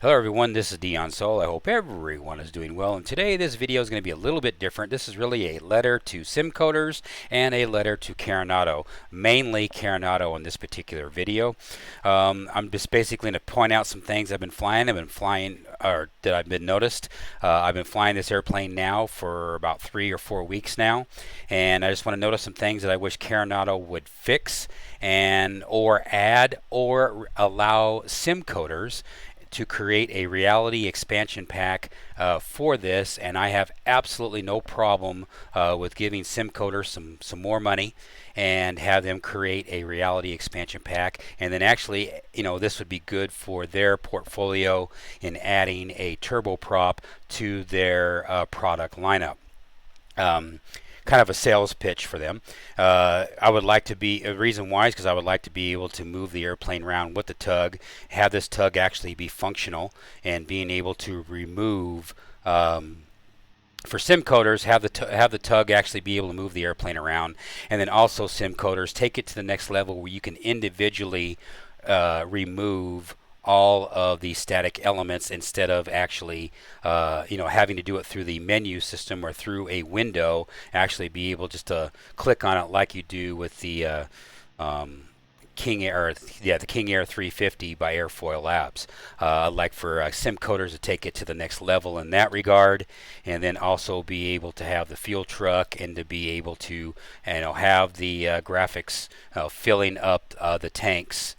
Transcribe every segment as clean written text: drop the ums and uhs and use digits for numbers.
Hello everyone, this is Dion Sol. I hope everyone is doing well, and today this video is going to be a little bit different. This is really a letter to Simcoders and a letter to Carenado, mainly Carenado in this particular video. I'm just basically going to point out some things I've been flying, or that I've been noticed. I've been flying this airplane now for about 3 or 4 weeks now, and I just want to notice some things that I wish Carenado would fix and or add or allow Simcoders to create a reality expansion pack for this, and I have absolutely no problem with giving Simcoders some more money and have them create a reality expansion pack. And then actually, this would be good for their portfolio in adding a turboprop to their product lineup. Kind of a sales pitch for them. I would like to be, a reason why is because I would like to be able to move the airplane around with the tug, have this tug actually be functional, and being able to remove, for Simcoders, have the tug actually be able to move the airplane around, and then also Simcoders take it to the next level where you can individually remove all of the static elements instead of actually having to do it through the menu system or through a window. Actually be able just to click on it like you do with the King Air 350 by Airfoil Labs. I'd like for Simcoders to take it to the next level in that regard, and then also be able to have the fuel truck and to be able to have the graphics filling up the tanks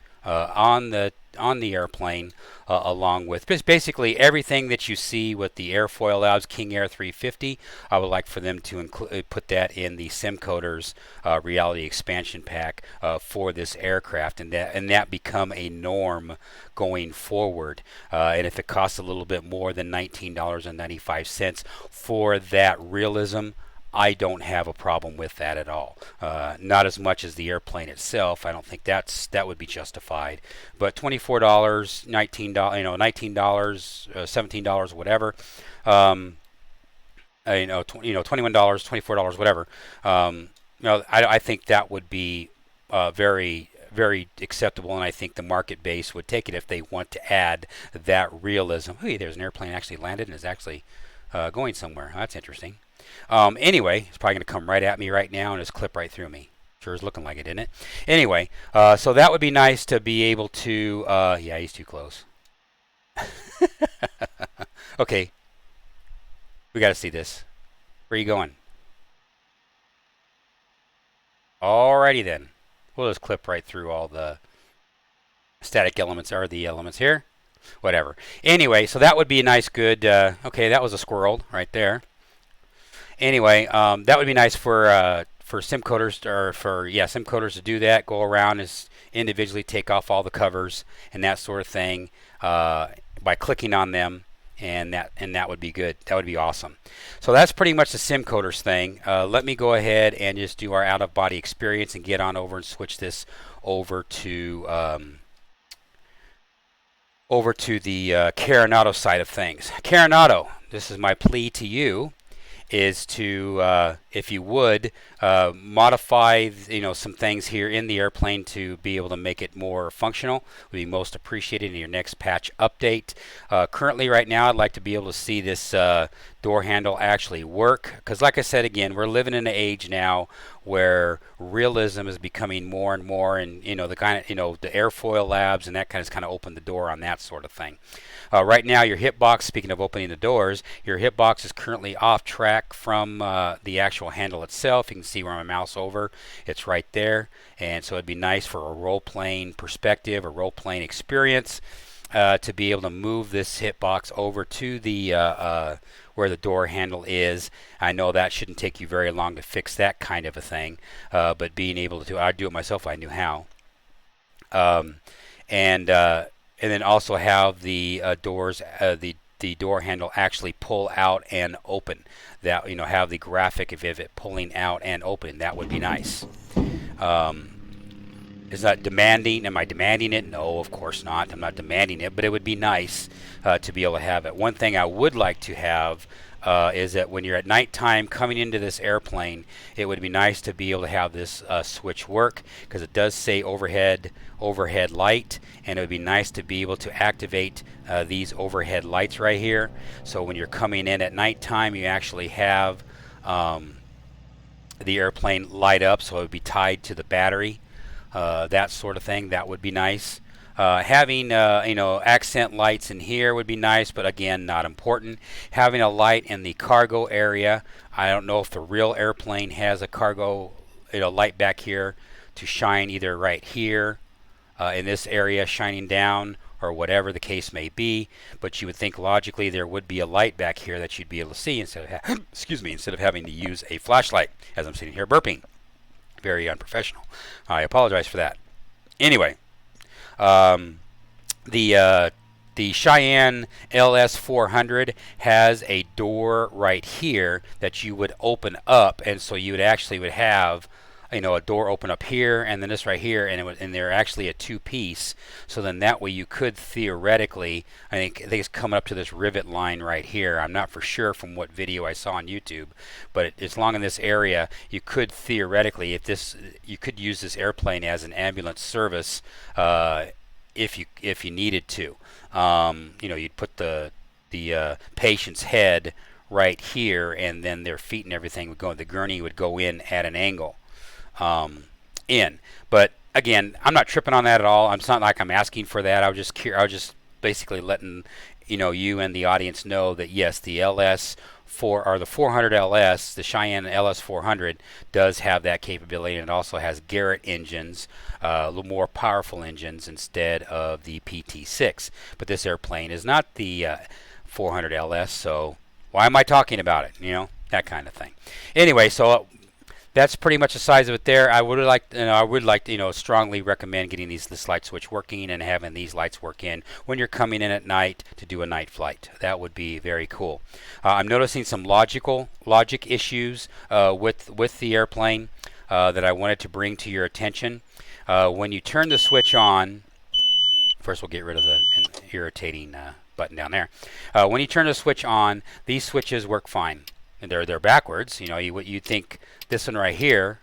on the airplane, along with basically everything that you see with the Airfoil Labs King Air 350. I would like for them to put that in the Simcoders reality expansion pack for this aircraft, and that become a norm going forward. And if it costs a little bit more than $19.95 for that realism, I don't have a problem with that at all. Not as much as the airplane itself. I don't think that would be justified. But $24, $19, $19, $17, whatever. $21, $24, whatever. I think that would be very, very acceptable, and I think the market base would take it if they want to add that realism. Hey, there's an airplane actually landed and is actually going somewhere. That's interesting. Anyway, it's probably going to come right at me right now and just clip right through me. Sure is looking like it, isn't it? Anyway, so that would be nice to be able to... yeah, he's too close. Okay. We got to see this. Where are you going? Alrighty then. We'll just clip right through all the static elements, or the elements here. Whatever. Anyway, so that would be a nice, good... okay, that was a squirrel right there. Anyway, that would be nice for Simcoders, Simcoders to do that. Go around and individually take off all the covers and that sort of thing by clicking on them, and that would be good. That would be awesome. So that's pretty much the Simcoders thing. Let me go ahead and just do our out-of-body experience and get on over and switch this over to the Carenado side of things. Carenado, this is my plea to you, is to, if you would, modify some things here in the airplane to be able to make it more functional. Would be most appreciated in your next patch update. Currently, right now, I'd like to be able to see this door handle actually work, because like I said again, we're living in an age now where realism is becoming more and more, and the kind of the Airfoil Labs and that kind of opened the door on that sort of thing. Right now, your hitbox, speaking of opening the doors, your hitbox is currently off track from the actual handle itself. You can see where my mouse over, it's right there, and so it'd be nice for a role-playing perspective, a role-playing experience, to be able to move this hitbox over to the where the door handle is. I know that shouldn't take you very long to fix that kind of a thing, but being able to, I'd do it myself if I knew how. And then also have the doors, the door handle actually pull out and open. That have the graphic of it pulling out and open. That would be nice. Is that demanding? Am I demanding it? No, of course not. I'm not demanding it, but it would be nice to be able to have it. One thing I would like to have is that when you're at nighttime coming into this airplane, it would be nice to be able to have this switch work, because it does say overhead light, and it would be nice to be able to activate these overhead lights right here. So when you're coming in at nighttime, you actually have the airplane light up, so it would be tied to the battery, that sort of thing. That would be nice. Having accent lights in here would be nice, but again, not important. Having a light in the cargo area. I don't know if the real airplane has a cargo light back here to shine either right here in this area, shining down, or whatever the case may be. But you would think logically there would be a light back here that you'd be able to see instead of instead of having to use a flashlight as I'm sitting here burping. Very unprofessional. I apologize for that. Anyway. The Cheyenne LS400 has a door right here that you would open up, and so you would actually have a door open up here, and then this right here, and they're actually a two-piece. So then that way you could theoretically, I think it's coming up to this rivet line right here. I'm not for sure from what video I saw on YouTube, but it's along in this area. You could theoretically, you could use this airplane as an ambulance service if you needed to. You'd put the patient's head right here, and then their feet and everything would go. The gurney would go in at an angle. But again, I'm not tripping on that at all. It's not like I'm asking for that. I was just basically letting you and the audience know that yes, the the 400 LS, the Cheyenne LS400 does have that capability, and it also has Garrett engines, a little more powerful engines instead of the PT6. But this airplane is not the 400 LS, so why am I talking about it? That kind of thing. Anyway, so that's pretty much the size of it there. I would like to strongly recommend getting this light switch working and having these lights work in when you're coming in at night to do a night flight. That would be very cool. I'm noticing some logic issues with the airplane that I wanted to bring to your attention. When you turn the switch on, first we'll get rid of the irritating button down there. When you turn the switch on, these switches work fine. And they're backwards. You'd think this one right here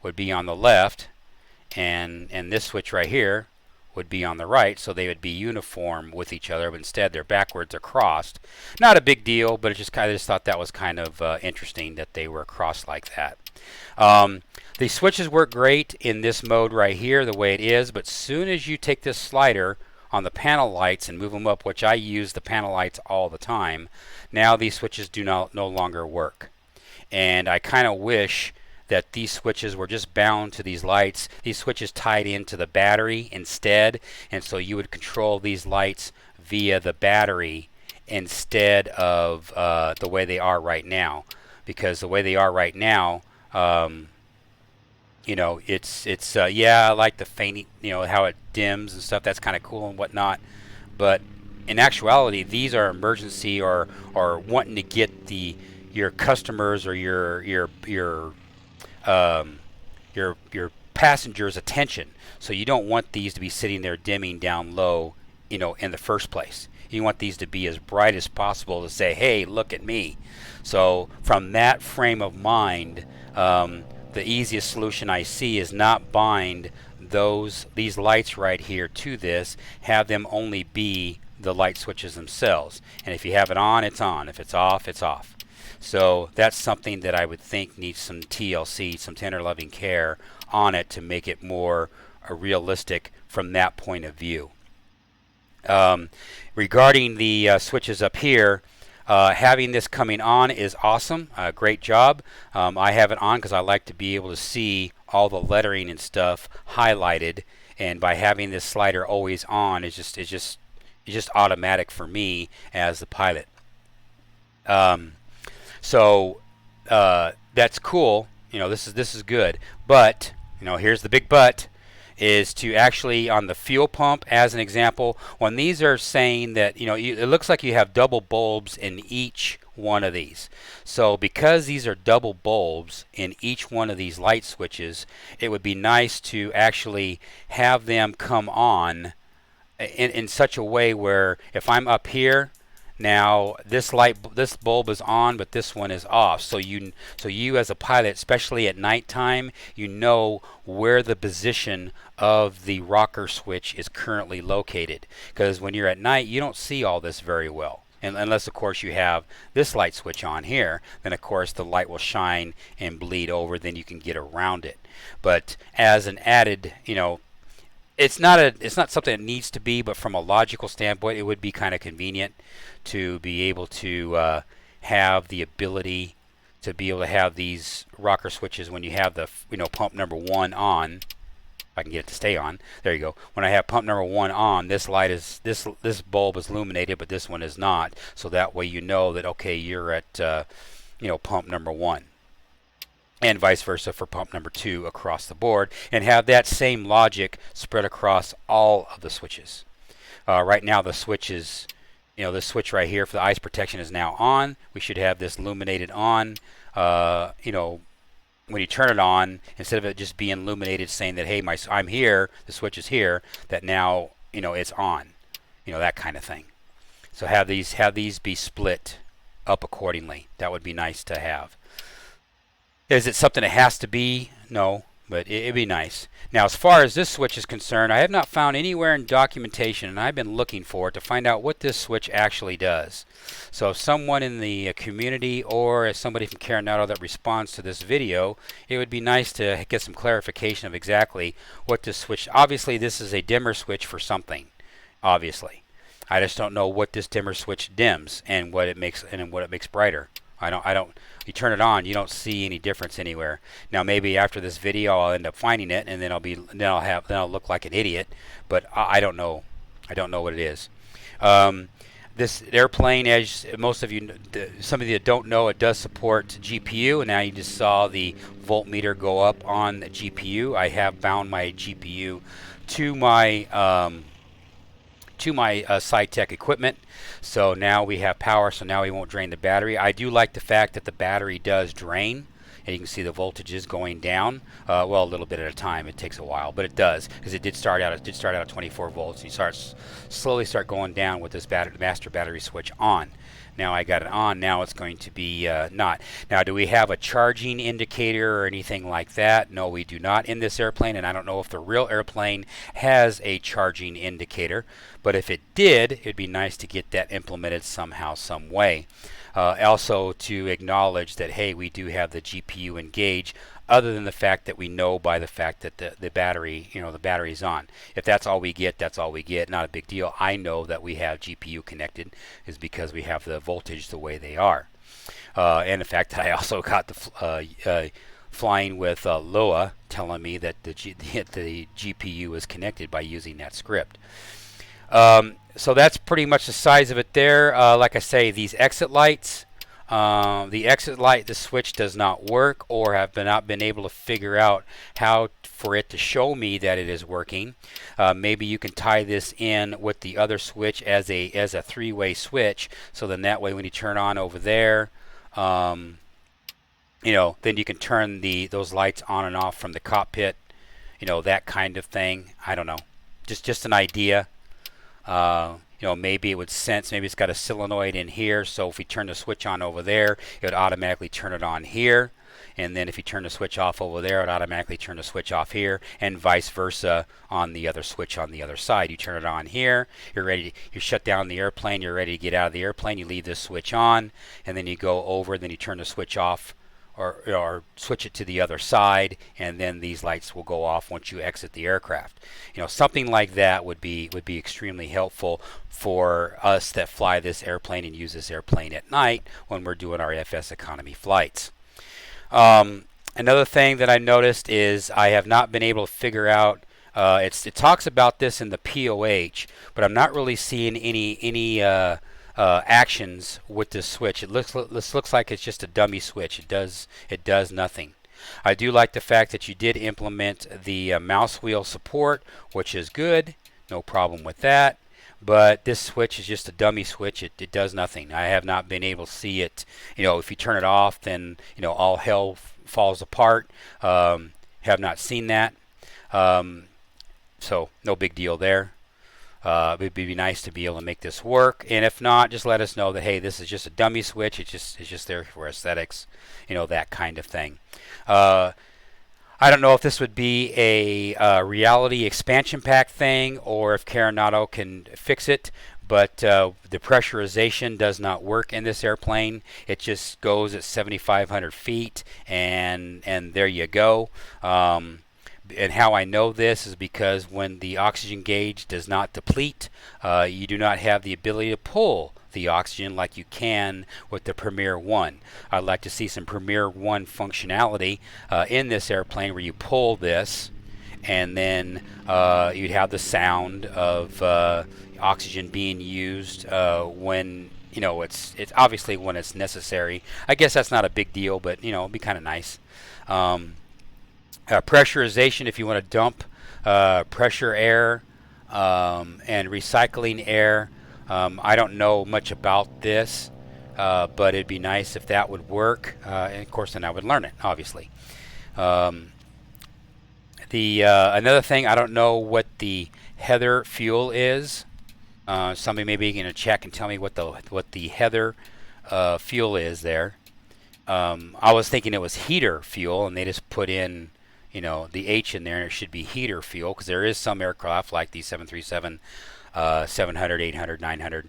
would be on the left, and this switch right here would be on the right, so they would be uniform with each other. But instead, they're backwards or crossed. Not a big deal, but I just thought that was kind of interesting that they were crossed like that. The switches work great in this mode right here, the way it is. But soon as you take this slider on the panel lights and move them up, which I use the panel lights all the time, now these switches no longer work. And I kind of wish that these switches were just bound to these lights, these switches tied into the battery instead, and so you would control these lights via the battery instead of the way they are right now. Because the way they are right now, it's I like the faint, how it dims and stuff. That's kind of cool and whatnot. But in actuality, these are emergency or wanting to get your customers or your passengers' attention. So you don't want these to be sitting there dimming down low, in the first place. You want these to be as bright as possible to say, hey, look at me. So from that frame of mind, the easiest solution I see is not bind these lights right here to this, have them only be the light switches themselves. And if you have it on, it's on. If it's off, it's off. So that's something that I would think needs some TLC, some tender loving care on it to make it more realistic from that point of view. Regarding the switches up here, having this coming on is awesome. Great job. I have it on because I like to be able to see all the lettering and stuff highlighted, and by having this slider always on, it's just automatic for me as the pilot. So that's cool. This is good. But here's the big but. Is to actually on the fuel pump, as an example, when these are saying that it looks like you have double bulbs in each one of these. So because these are double bulbs in each one of these light switches, it would be nice to actually have them come on in such a way where if I'm up here, Now this bulb is on, but this one is off. So you as a pilot, especially at nighttime, you know where the position of the rocker switch is currently located. Because when you're at night, you don't see all this very well. And unless, of course, you have this light switch on here, then of course the light will shine and bleed over. Then you can get around it. But as an added, it's not something that needs to be, but from a logical standpoint, it would be kind of convenient to be able to have the ability to be able to have these rocker switches when you have the pump number 1 on. If I can get it to stay on, there you go. When I have pump number 1 on, this light is this bulb is illuminated, but this one is not. So that way you know that okay, you're at pump number 1. And vice versa for pump number 2 across the board, and have that same logic spread across all of the switches. Right now the switch is, this switch right here for the ice protection is now on. We should have this illuminated on. When you turn it on, instead of it just being illuminated saying that hey, I'm here, the switch is here, that now it's on. That kind of thing. So have these be split up accordingly. That would be nice to have. Is it something that has to be? No, but it'd be nice. Now, as far as this switch is concerned, I have not found anywhere in documentation, and I've been looking for it to find out what this switch actually does. So if someone in the community or if somebody from Carenado that responds to this video, it would be nice to get some clarification of exactly what this switch. Obviously, this is a dimmer switch for something. Obviously, I just don't know what this dimmer switch dims and what it makes brighter. I don't. You turn it on, you don't see any difference anywhere. Now maybe after this video, I'll end up finding it, and then I'll look like an idiot. But I don't know. I don't know what it is. This airplane, as most of you, some of you don't know, it does support GPU, and now you just saw the voltmeter go up on the GPU. I have bound my GPU to my SciTech equipment, so now we have power, so now we won't drain the battery. I do like the fact that the battery does drain, and you can see the voltages going down. Well, a little bit at a time. It takes a while, but it does, because it did start out at 24 volts. You slowly start going down with this master battery switch on. Now I got it on. Now it's going to be not. Now, do we have a charging indicator or anything like that? No, we do not in this airplane, and I don't know if the real airplane has a charging indicator. But if it did, it'd be nice to get that implemented somehow, some way. Also to acknowledge that, hey, we do have the GPU engaged, other than the fact that we know by the fact that the battery, the battery's on. If that's all we get, that's all we get. Not a big deal. I know that we have GPU connected is because we have the voltage the way they are. And the fact that I also got the flying with Loa telling me that the GPU is connected by using that script. So that's pretty much the size of it there. Like I say, these exit lights, the switch does not work, or have not been able to figure out how for it to show me that it is working. Maybe you can tie this in with the other switch as a 3-way switch, so then that way when you turn on over there, then you can turn those lights on and off from the cockpit, that kind of thing. I don't know, just an idea. Maybe it would sense, maybe it's got a solenoid in here, so if we turn the switch on over there, it would automatically turn it on here, and then if you turn the switch off over there, it would automatically turn the switch off here, and vice versa on the other switch on the other side. You turn it on here, you shut down the airplane, you're ready to get out of the airplane, you leave this switch on, and then you go over, then you turn the switch off, or switch it to the other side, and then these lights will go off once you exit the aircraft. Something like that would be extremely helpful for us that fly this airplane and use this airplane at night when we're doing our FS economy flights. Another thing that I noticed is I have not been able to figure out. It talks about this in the POH, but I'm not really seeing any actions with this switch. This looks like it's just a dummy switch. It does nothing. I do like the fact that you did implement the mouse wheel support, which is good. No problem with that. But this switch is just a dummy switch. It does nothing. I have not been able to see it. If you turn it off, then all hell falls apart. Have not seen that. So no big deal there. It'd be nice to be able to make this work, and if not, just let us know that, hey, this is just a dummy switch. It's just there for aesthetics, that kind of thing. I don't know if this would be a reality expansion pack thing or if Carenado can fix it, but the pressurization does not work in this airplane. It just goes at 7,500 feet, and there you go. And how I know this is because when the oxygen gauge does not deplete, you do not have the ability to pull the oxygen like you can with the Premier 1. I'd like to see some Premier 1 functionality in this airplane where you pull this and then you'd have the sound of oxygen being used when it's obviously when it's necessary. I guess that's not a big deal, but it'd be kind of nice. Pressurization, if you want to dump pressure air and recycling air. I don't know much about this, but it'd be nice if that would work. And of course, then I would learn it, obviously. Another thing, I don't know what the Heather fuel is. Somebody maybe in a chat can tell me what the Heather fuel is there. I was thinking it was heater fuel, and they just put in the H in there, and it should be heater fuel, because there is some aircraft like the 737, 700, 800, 900.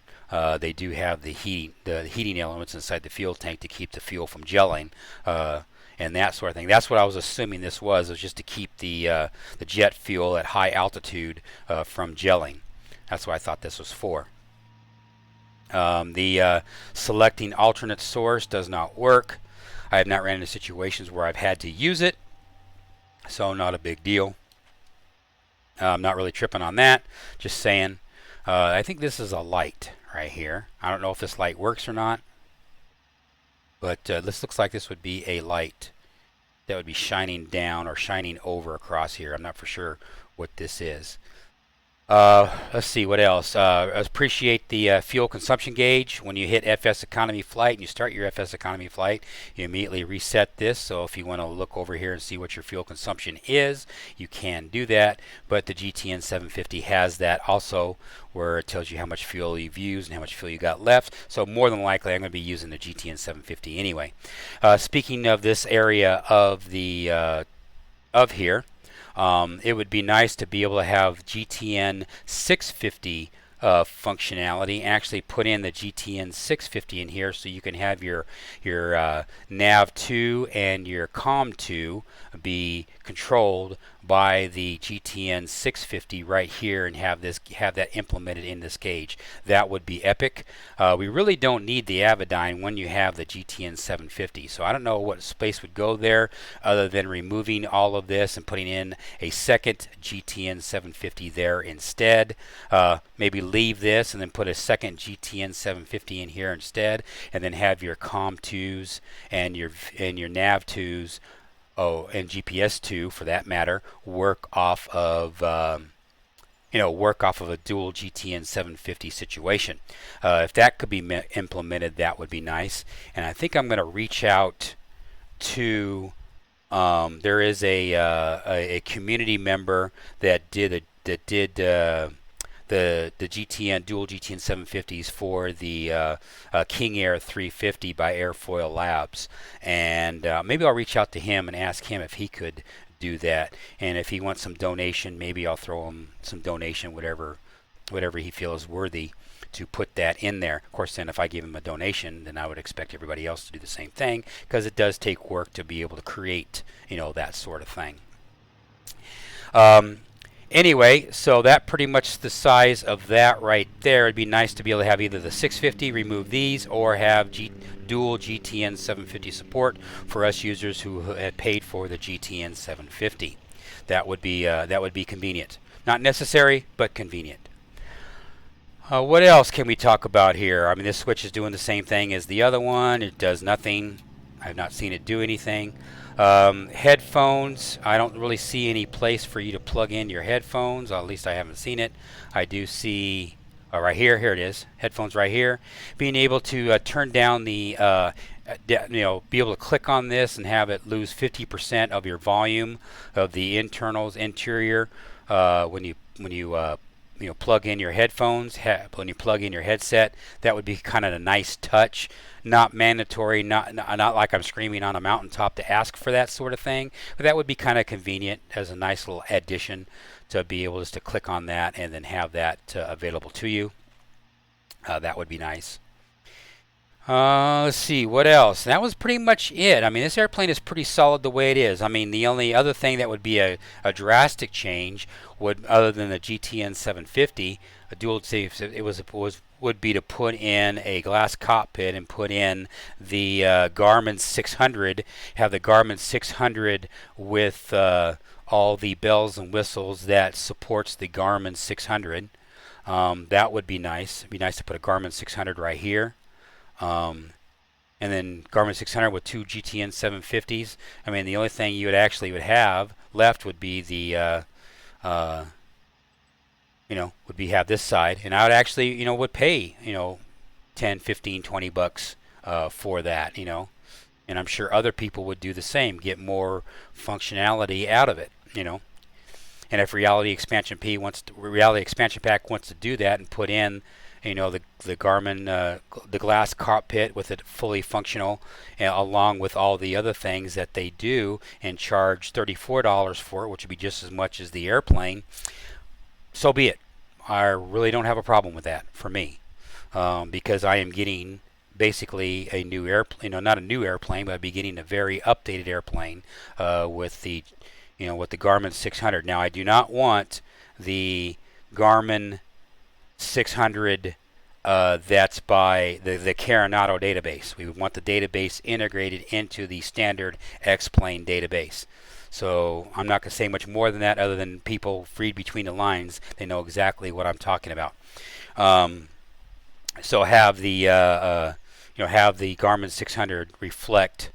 They do have the heating elements inside the fuel tank to keep the fuel from gelling, and that sort of thing. That's what I was assuming this was just to keep the jet fuel at high altitude from gelling. That's what I thought this was for. The selecting alternate source does not work. I have not ran into situations where I've had to use it, so not a big deal. I'm not really tripping on that, just saying. I think this is a light right here. I don't know if this light works or not, but this looks like this would be a light that would be shining down or shining over across here. I'm not for sure what this is. Let's see what else. Appreciate the fuel consumption gauge. When you hit FS economy flight and you start your FS economy flight, you immediately reset this. So if you want to look over here and see what your fuel consumption is, you can do that. But the GTN 750 has that also, where it tells you how much fuel you've used and how much fuel you got left. So more than likely, I'm going to be using the GTN 750 anyway. Speaking of this area of the of here. It would be nice to be able to have GTN 650 functionality. Actually put in the GTN 650 in here, so you can have your nav 2 and your com 2 be controlled by the GTN 650 right here, and have that implemented in this gauge. That would be epic. We really don't need the Avidyne when you have the GTN 750, so I don't know what space would go there other than removing all of this and putting in a second GTN 750 there instead. Maybe leave this and then put a second GTN 750 in here instead, and then have your com 2s and your nav 2s, and GPS 2 for that matter, work off of a dual GTN 750 situation. If that could be implemented, that would be nice. And I think I'm going to reach out to there is a community member that did the GTN dual GTN 750s for the King Air 350 by Airfoil Labs, and maybe I'll reach out to him and ask him if he could do that, and if he wants some donation, maybe I'll throw him some donation, whatever he feels worthy to put that in there. Of course, then if I give him a donation, then I would expect everybody else to do the same thing, because it does take work to be able to create that sort of thing. Anyway, so that pretty much the size of that right there. It'd be nice to be able to have either the 650, remove these, or have dual GTN 750 support for us users who had paid for the GTN 750. That would be convenient. Not necessary, but convenient. What else can we talk about here? I mean, this switch is doing the same thing as the other one. It does nothing. I've not seen it do anything. Headphones, I don't really see any place for you to plug in your headphones. At least I haven't seen it. I do see right here it is, headphones right here. Being able to turn down the be able to click on this and have it lose 50% of your volume of the interior when you plug in your headphones, when you plug in your headset, that would be kind of a nice touch. Not mandatory, not like I'm screaming on a mountaintop to ask for that sort of thing, but that would be kind of convenient as a nice little addition to be able just to click on that and then have that available to you. That would be nice. Let's see, what else? That was pretty much it. I mean, this airplane is pretty solid the way it is. I mean, the only other thing that would be a drastic change would, other than the GTN 750, a dual seat, would be to put in a glass cockpit and put in the Garmin 600, have the Garmin 600 with all the bells and whistles that supports the Garmin 600. That would be nice. It'd be nice to put a Garmin 600 right here. And then Garmin 600 with two GTN 750s. I mean, the only thing you would have left would be the, would be have this side. And I would actually, would pay, 10, 15, 20 bucks for that, And I'm sure other people would do the same, get more functionality out of it, And if Reality Expansion Pack wants to do that and put in the Garmin, the glass cockpit with it fully functional, along with all the other things that they do, and charge $34 for it, which would be just as much as the airplane, so be it. I really don't have a problem with that for me, because I am getting basically a new airplane, not a new airplane, but I'd be getting a very updated airplane with the, with the Garmin 600. Now, I do not want the Garmin 600 that's by the Carenado database. We want the database integrated into the standard X-Plane database. So I'm not going to say much more than that, other than people read between the lines. They know exactly what I'm talking about. So have the have the Garmin 600 reflect,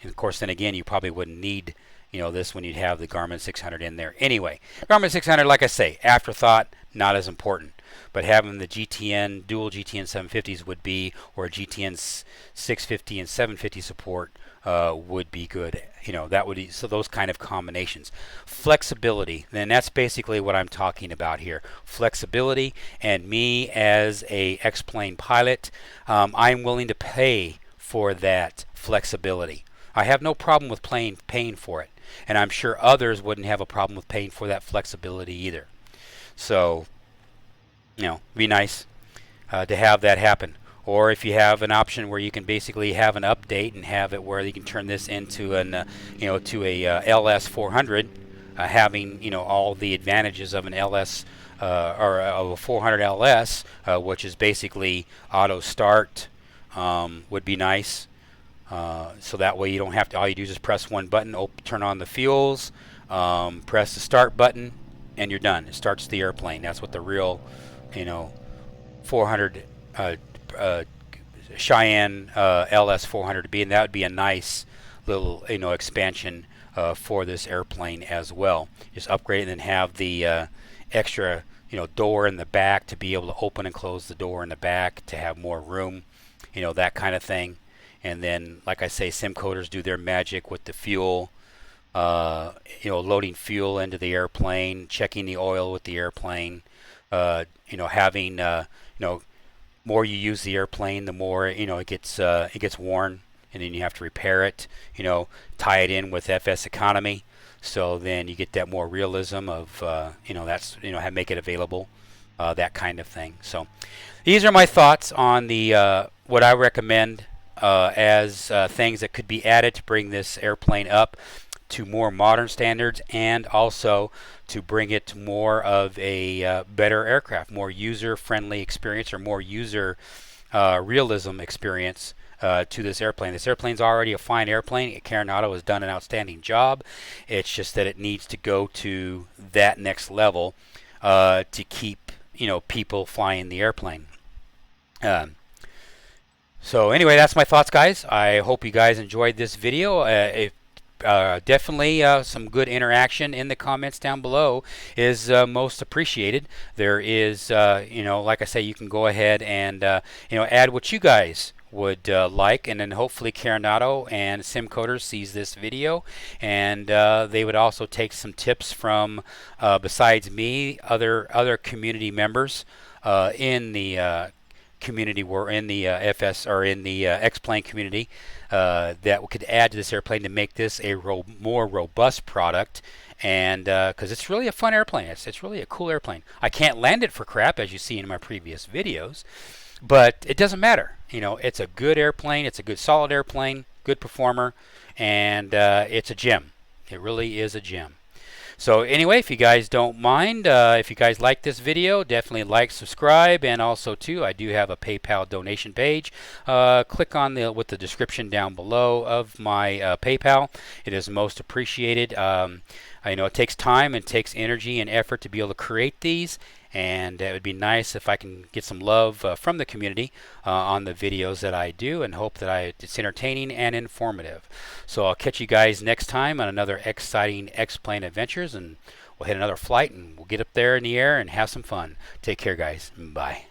and of course then again you probably wouldn't need this when you'd have the Garmin 600 in there. Anyway, Garmin 600, like I say, afterthought, not as important. But having the GTN, dual GTN 750s would be, or GTN 650 and 750 support would be good. That would be, so those kind of combinations. Flexibility, then that's basically what I'm talking about here. Flexibility, and me as a X-Plane pilot, I'm willing to pay for that flexibility. I have no problem with paying for it. And I'm sure others wouldn't have a problem with paying for that flexibility either. So, it'd be nice to have that happen. Or if you have an option where you can basically have an update and have it where you can turn this into an, to a LS 400, having all the advantages of an LS or of a 400 LS, which is basically auto start, would be nice. So that way you don't have to, all you do is just press one button, turn on the fuels, press the start button, and you're done. It starts the airplane. That's what the real, 400 Cheyenne LS 400 would be, and that would be a nice little, expansion for this airplane as well. Just upgrade it and then have the extra, door in the back to be able to open and close the door in the back to have more room, that kind of thing. And then, like I say, Simcoders do their magic with the fuel, loading fuel into the airplane, checking the oil with the airplane, having, more you use the airplane, the more, it gets worn, and then you have to repair it, tie it in with FS economy. So then you get that more realism of, make it available, that kind of thing. So these are my thoughts on the, what I recommend as things that could be added to bring this airplane up to more modern standards, and also to bring it to more of a better aircraft, more user-friendly experience, or more user realism experience to this airplane. This airplane's already a fine airplane. Carenado has done an outstanding job. It's just that it needs to go to that next level to keep people flying the airplane. So anyway, that's my thoughts, guys. I hope you guys enjoyed this video. Definitely some good interaction in the comments down below is most appreciated. There is, like I say, you can go ahead and, add what you guys would like, and then hopefully Carenado and Simcoders sees this video, and they would also take some tips from, besides me, other community members in the community, were in the FS or in the X-Plane community, that could add to this airplane to make this a more robust product. And because it's really a fun airplane, it's really a cool airplane. I can't land it for crap, as you see in my previous videos, but it doesn't matter. You know, it's a good airplane. It's a good solid airplane, good performer, and it's a gem. It really is a gem. So anyway, if you guys don't mind, if you guys like this video, definitely like, subscribe, and also too, I do have a PayPal donation page. Click on with the description down below of my PayPal. It is most appreciated. I know it takes time and takes energy and effort to be able to create these, and it would be nice if I can get some love from the community on the videos that I do, and hope that it's entertaining and informative. So I'll catch you guys next time on another exciting X-Plane adventures, and we'll hit another flight and we'll get up there in the air and have some fun. Take care, guys. Bye.